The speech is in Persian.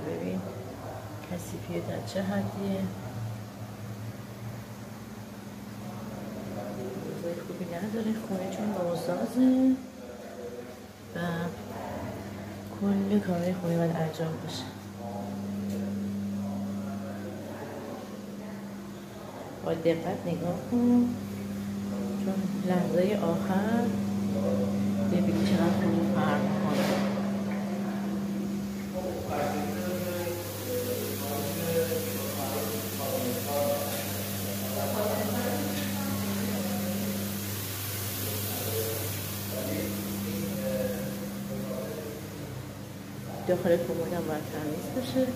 ببین کثیفیت در چه حدیه. روزای خوبی نداره خونه چون بازازه و کل کارهای خونه باید انجام بشه. با دقت نگاه کن چون لحظه آخر ببینی چقدر خونه فرق می‌کنه. داخل کمدم باید تمیز بشه.